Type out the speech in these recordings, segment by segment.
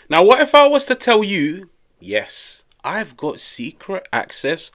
Now, what if I was to tell you, yes, I've got secret access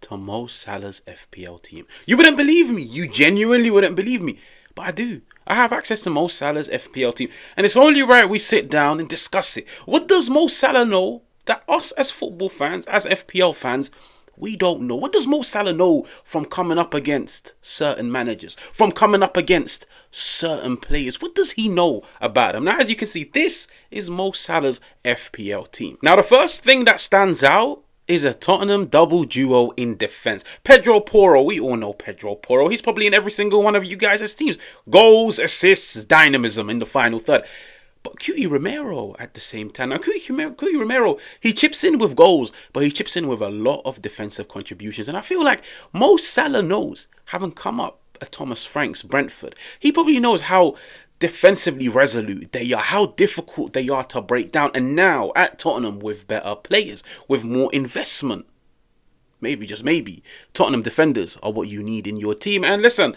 to Mo Salah's FPL team? You wouldn't believe me. You genuinely wouldn't believe me. But I do. I have access to Mo Salah's FPL team. And it's only right we sit down and discuss it. What does Mo Salah know that us as football fans, as FPL fans, we don't know? What does Mo Salah know from coming up against certain managers, from coming up against certain players? What does he know about them? Now, as you can see, this is Mo Salah's FPL team. Now, the first thing that stands out is a Tottenham double duo in defence. Pedro Porro, we all know Pedro Porro. He's probably in every single one of you guys' teams. Goals, assists, dynamism in the final third. But Cutie Romero at the same time. Now, Cutie Romero, he chips in with goals, but he chips in with a lot of defensive contributions. And I feel like Mo Salah knows, having come up at Thomas Frank's Brentford, he probably knows how defensively resolute they are, how difficult they are to break down. And now at Tottenham with better players, with more investment, maybe, just maybe, Tottenham defenders are what you need in your team. And listen,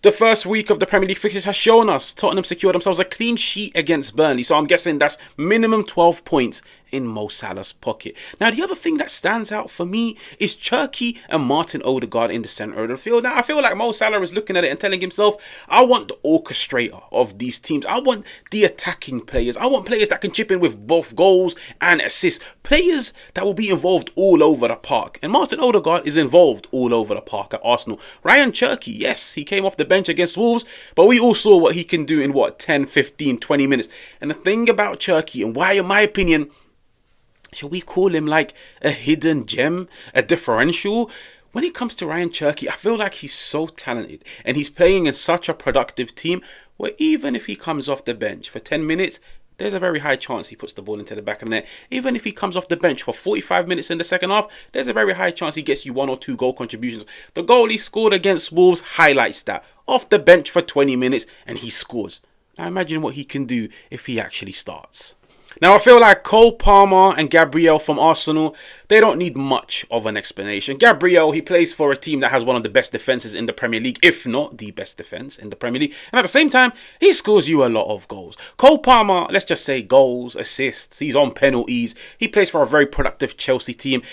the first week of the Premier League fixtures has shown us Tottenham secured themselves a clean sheet against Burnley. So I'm guessing that's minimum 12 points in Mo Salah's pocket. Now, the other thing that stands out for me is Cherki and Martin Odegaard in the centre of the field. Now, I feel like Mo Salah is looking at it and telling himself, I want the orchestrator of these teams. I want the attacking players. I want players that can chip in with both goals and assists. Players that will be involved all over the park. And Martin Odegaard is involved all over the park at Arsenal. Ryan Cherki, yes, he came off the bench against Wolves, but we all saw what he can do in 10, 15, 20 minutes. And the thing about Cherki, and why in my opinion, shall we call him like a hidden gem, a differential? When it comes to Ryan Cherki, I feel like he's so talented and he's playing in such a productive team where even if he comes off the bench for 10 minutes, there's a very high chance he puts the ball into the back of the net. Even if he comes off the bench for 45 minutes in the second half, there's a very high chance he gets you 1 or 2 goal contributions. The goal he scored against Wolves highlights that. Off the bench for 20 minutes and he scores. Now imagine what he can do if he actually starts. Now, I feel like Cole Palmer and Gabriel from Arsenal, they don't need much of an explanation. Gabriel, he plays for a team that has one of the best defences in the Premier League, if not the best defence in the Premier League. And at the same time, he scores you a lot of goals. Cole Palmer, let's just say goals, assists, he's on penalties. He plays for a very productive Chelsea team.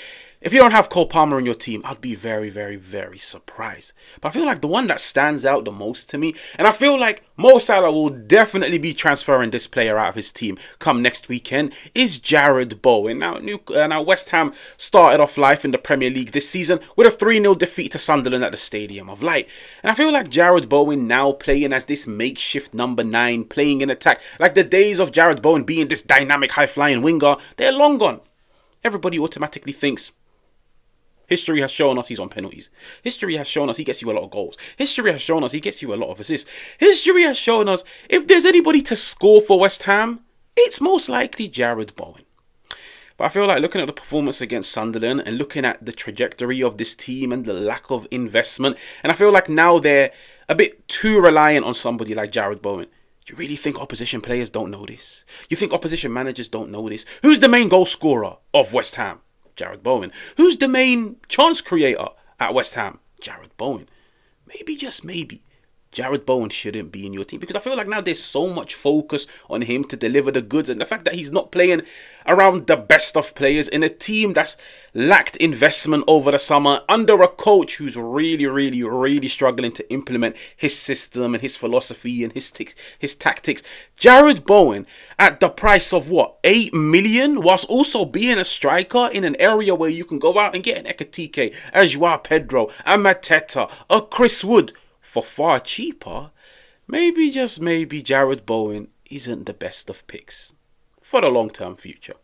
If you don't have Cole Palmer in your team, I'd be very, very, very surprised. But I feel like the one that stands out the most to me, and I feel like Mo Salah will definitely be transferring this player out of his team come next weekend, is Jarrod Bowen. Now West Ham started off life in the Premier League this season with a 3-0 defeat to Sunderland at the Stadium of Light. And I feel like Jarrod Bowen now playing as this makeshift number 9, playing in attack, like the days of Jarrod Bowen being this dynamic high-flying winger, they're long gone. Everybody automatically thinks, history has shown us he's on penalties. History has shown us he gets you a lot of goals. History has shown us he gets you a lot of assists. History has shown us if there's anybody to score for West Ham, it's most likely Jarrod Bowen. But I feel like looking at the performance against Sunderland and looking at the trajectory of this team and the lack of investment, and I feel like now they're a bit too reliant on somebody like Jarrod Bowen. You really think opposition players don't know this? You think opposition managers don't know this? Who's the main goal scorer of West Ham? Jarrod Bowen. Who's the main chance creator at West Ham? Jarrod Bowen. Maybe, just maybe, Jarrod Bowen shouldn't be in your team, because I feel like now there's so much focus on him to deliver the goods, and the fact that he's not playing around the best of players in a team that's lacked investment over the summer under a coach who's really, really, really struggling to implement his system and his philosophy and his tactics. Jarrod Bowen at the price of what, 8 million, whilst also being a striker in an area where you can go out and get an Ekatike, a Joao Pedro, a Mateta, a Chris Wood for far cheaper. Maybe, just maybe, Jarrod Bowen isn't the best of picks for the long-term future.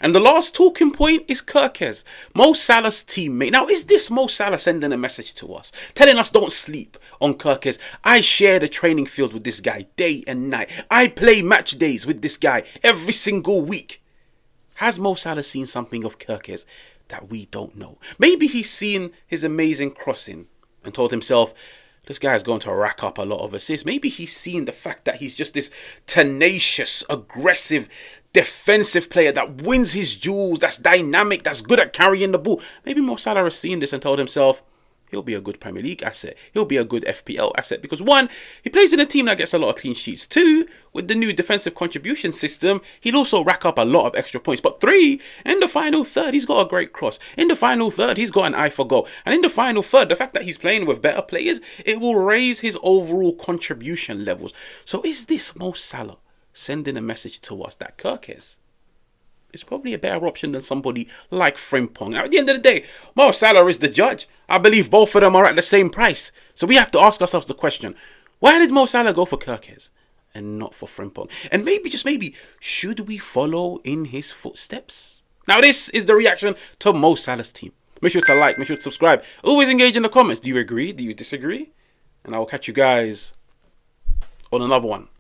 And the last talking point is Kerkez, Mo Salah's teammate. Now, is this Mo Salah sending a message to us, telling us don't sleep on Kerkez? I share the training field with this guy day and night. I play match days with this guy every single week. Has Mo Salah seen something of Kerkez that we don't know? Maybe he's seen his amazing crossing and told himself, this guy is going to rack up a lot of assists. Maybe he's seen the fact that he's just this tenacious, aggressive, defensive player that wins his duels, that's dynamic, that's good at carrying the ball. Maybe Mo Salah has seen this and told himself, he'll be a good Premier League asset. He'll be a good FPL asset because one, he plays in a team that gets a lot of clean sheets. Two, with the new defensive contribution system, he'll also rack up a lot of extra points. But three, in the final third, he's got a great cross. In the final third, he's got an eye for goal. And in the final third, the fact that he's playing with better players, it will raise his overall contribution levels. So is this Mo Salah sending a message to us that Kirkes is probably a better option than somebody like Frimpong? Now, at the end of the day, Mo Salah is the judge. I believe both of them are at the same price. So we have to ask ourselves the question, why did Mo Salah go for Kirkes and not for Frimpong? And maybe, just maybe, should we follow in his footsteps? Now, this is the reaction to Mo Salah's team. Make sure to like, make sure to subscribe. Always engage in the comments. Do you agree? Do you disagree? And I will catch you guys on another one.